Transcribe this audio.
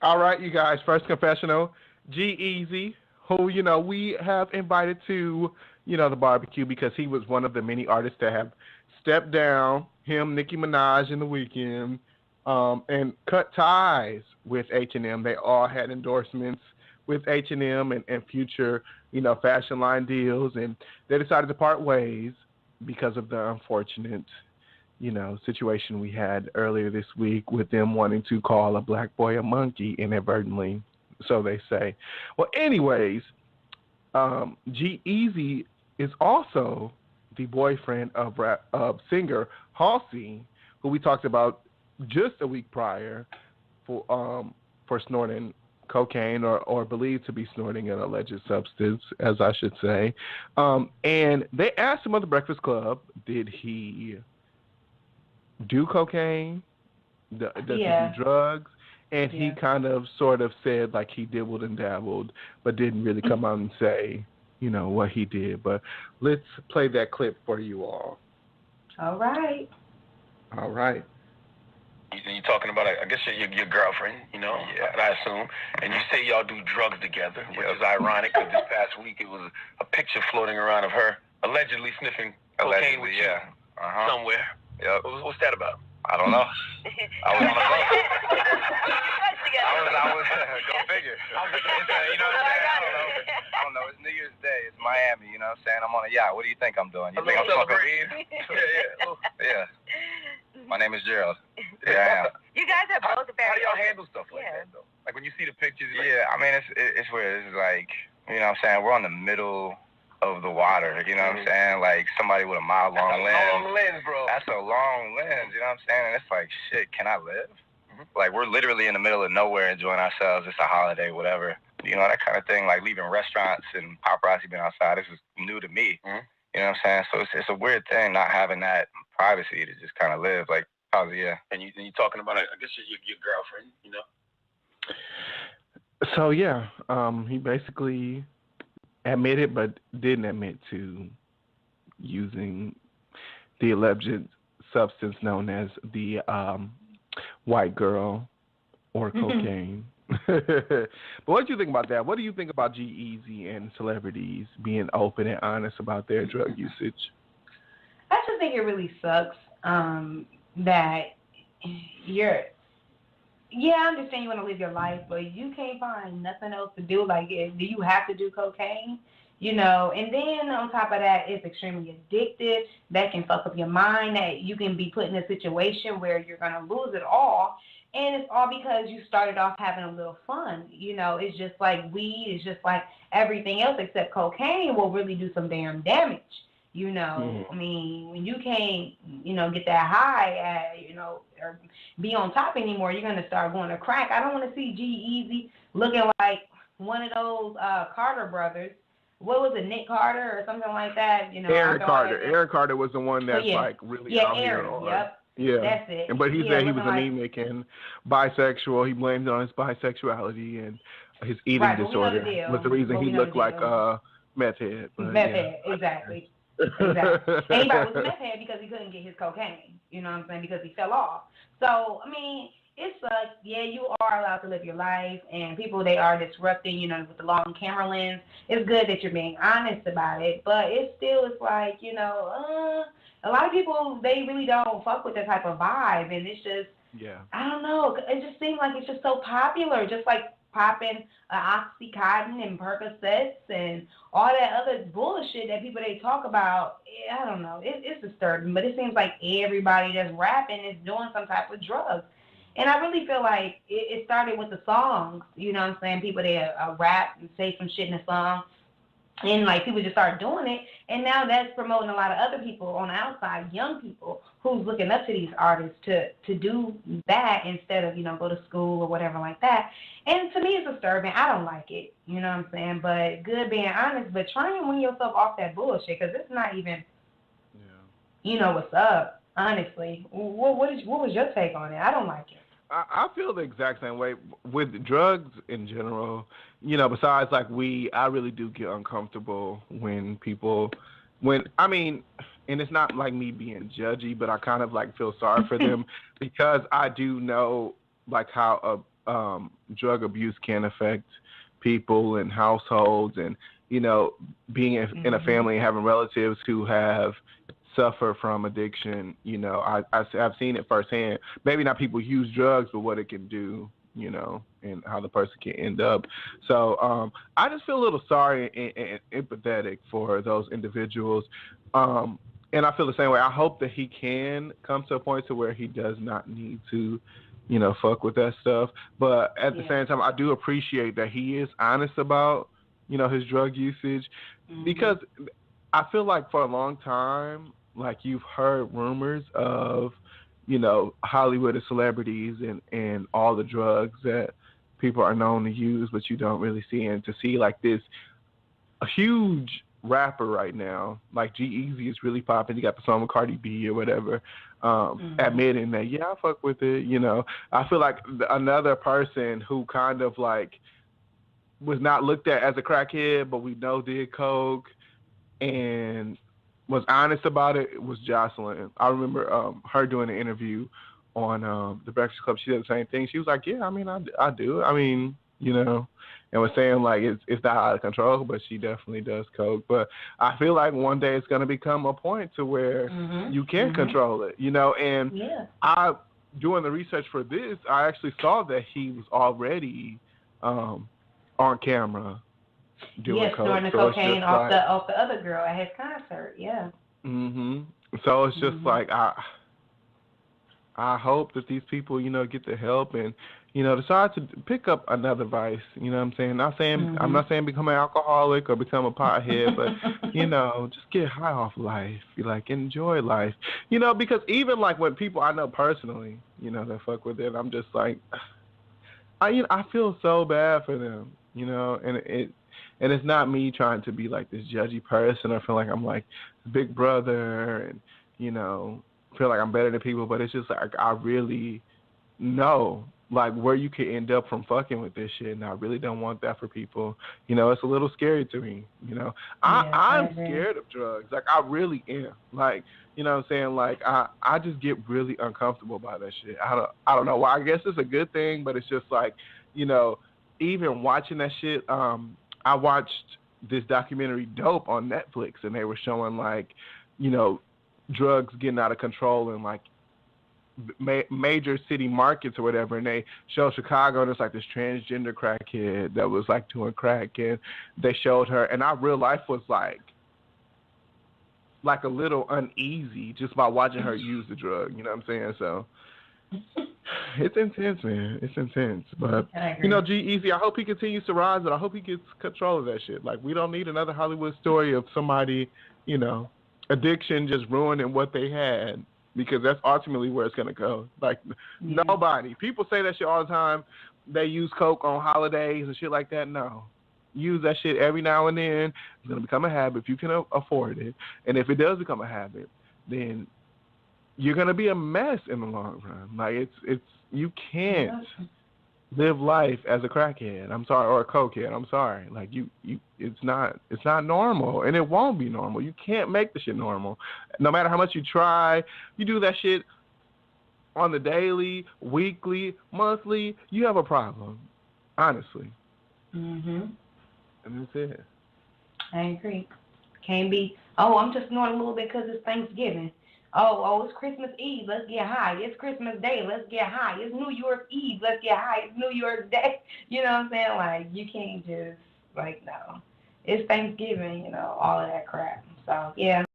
All right, you guys. First confessional, G-Eazy, who we have invited to the barbecue because he was one of the many artists that have stepped down. Him, Nicki Minaj, in the weekend, and cut ties with H&M. They all had endorsements with H&M and future fashion line deals, and they decided to part ways because of the unfortunate situation we had earlier this week with them wanting to call a black boy a monkey inadvertently, so they say. Well, anyways, G-Eazy is also the boyfriend of singer Halsey, who we talked about just a week prior for snorting cocaine or believed to be snorting an alleged substance, as I should say. And they asked him on the Breakfast Club, did he do cocaine? Does he do drugs? And he kind of sort of said like he dibbled and dabbled, but didn't really come out and say, what he did. But let's play that clip for you all. All right. All right. You're talking about, I guess, your girlfriend, I assume, and you say y'all do drugs together, which is ironic because this past week it was a picture floating around of her allegedly sniffing cocaine with you somewhere. Yep. What's that about? I don't know. I was on a boat. I was go figure. What I'm saying? I don't know. It's New Year's Day. It's Miami. You know what I'm saying? I'm on a yacht. What do you think I'm doing? You think I'm smoking weed? Yeah. My name is Gerald. Yeah, I am. You guys are both very. How do y'all handle stuff like that though? Like when you see the pictures. I mean it's weird. It's like what I'm saying. We're on the middle of the water, you know what I'm saying? Like somebody with a mile long lens. That's a long lens, bro. That's a long lens, you know what I'm saying? And it's like, shit, can I live? Like we're literally in the middle of nowhere enjoying ourselves. It's a holiday, whatever. That kind of thing. Like leaving restaurants and paparazzi being outside. This is new to me. You know what I'm saying? So it's a weird thing not having that privacy to just kind of live. Like, And you talking about, I guess your girlfriend, So yeah, he basically admitted but didn't admit to using the alleged substance known as the white girl or cocaine. But what do you think about that? What do you think about G-Eazy and celebrities being open and honest about their drug usage? I just think it really sucks that I understand you want to live your life, but you can't find nothing else to do. Like, do you have to do cocaine? And then on top of that, it's extremely addictive. That can fuck up your mind, that you can be put in a situation where you're going to lose it all. And it's all because you started off having a little fun. It's just like weed. It's just like everything else except cocaine will really do some damn damage. I mean, when you can't, get that high, or be on top anymore, you're going to start going to crack. I don't want to see G-Eazy looking like one of those Carter brothers. What was it, Nick Carter or something like that? Aaron Carter. Aaron Carter was the one that's like really out Aaron, here. Yep. Yeah, that's it. But he said he was anemic and bisexual. He blamed it on his bisexuality and his eating disorder was the reason he looked like a meth head. Meth head, exactly. Exactly. And he was a meth head because he couldn't get his cocaine. You know what I'm saying? Because he fell off. So, I mean, it sucks. Yeah, you are allowed to live your life, and people, they are disrupting, with the long camera lens. It's good that you're being honest about it, but it's like, a lot of people, they really don't fuck with that type of vibe, and it's just, I don't know. It just seems like it's just so popular, just like popping Oxycontin and Percocets and all that other bullshit that people, they talk about. I don't know. It's disturbing, but it seems like everybody that's rapping is doing some type of drugs. And I really feel like it started with the songs, you know what I'm saying? People, they rap and say some shit in a song, and like people just start doing it. And now that's promoting a lot of other people on the outside, young people who's looking up to these artists to do that instead of, go to school or whatever like that. And to me, it's disturbing. I don't like it, you know what I'm saying? But good being honest, but try and wean yourself off that bullshit because it's not even, what's up, honestly. What was your take on it? I don't like it. I feel the exact same way with drugs in general. Besides like weed, I really do get uncomfortable when and it's not like me being judgy, but I kind of like feel sorry for them because I do know like how drug abuse can affect people and households, and being in a family and having relatives who have suffer from addiction. I've seen it firsthand. Maybe not people use drugs, but what it can do, and how the person can end up. So I just feel a little sorry and empathetic for those individuals. And I feel the same way. I hope that he can come to a point to where he does not need to, fuck with that stuff. But at the same time, I do appreciate that he is honest about, his drug usage, because I feel like for a long time, like you've heard rumors of, Hollywood and celebrities and all the drugs that people are known to use, but you don't really see. And to see like this a huge rapper right now, like G-Eazy is really popping. He got the song with Cardi B or whatever, admitting that, yeah, I fuck with it. I feel like another person who kind of like was not looked at as a crackhead, but we know did coke and was honest about it was Jocelyn. I remember her doing an interview on the Breakfast Club. She did the same thing. She was like, yeah, I mean, I do. I mean, and was saying like it's not out of control, but she definitely does coke. But I feel like one day it's going to become a point to where you can't control it, and I, doing the research for this, I actually saw that he was already on camera doing coke. Snorting the cocaine off the other girl at his concert. Yeah. So it's just like I hope that these people, get the help and, decide to pick up another vice. You know what I'm saying? I'm not saying become an alcoholic or become a pothead, but just get high off life. Like enjoy life. Because even like when people I know personally, that fuck with it, I'm just like, I feel so bad for them. And it's not me trying to be like this judgy person. I feel like I'm like big brother and, feel like I'm better than people, but it's just like I really know like where you could end up from fucking with this shit, and I really don't want that for people. It's a little scary to me. I'm scared of drugs. Like I really am. Like, what I'm saying? Like I just get really uncomfortable by that shit. I don't know why. I guess it's a good thing, but it's just like, even watching that shit, I watched this documentary Dope on Netflix, and they were showing like, drugs getting out of control in like major city markets or whatever, and they showed Chicago, and it's like this transgender crackhead that was like doing crack, and they showed her, and our real life was like a little uneasy just by watching her use the drug. You know what I'm saying? So it's intense, man. It's intense. But, G-Eazy, I hope he continues to rise, and I hope he gets control of that shit. Like, we don't need another Hollywood story of somebody, addiction just ruining what they had, because that's ultimately where it's going to go. Like, nobody. People say that shit all the time. They use coke on holidays and shit like that. No. Use that shit every now and then. It's going to become a habit if you can afford it. And if it does become a habit, then you're gonna be a mess in the long run. Like it's you can't live life as a crackhead. I'm sorry, or a cokehead. I'm sorry. Like it's not normal, and it won't be normal. You can't make the shit normal. No matter how much you try, you do that shit on the daily, weekly, monthly. You have a problem, honestly. And that's it. I agree. Can't be. Oh, I'm just snorting a little bit because it's Thanksgiving. Oh, it's Christmas Eve. Let's get high. It's Christmas Day. Let's get high. It's New Year's Eve. Let's get high. It's New Year's Day. You know what I'm saying? Like, you can't just, like, no. It's Thanksgiving, all of that crap. So, yeah.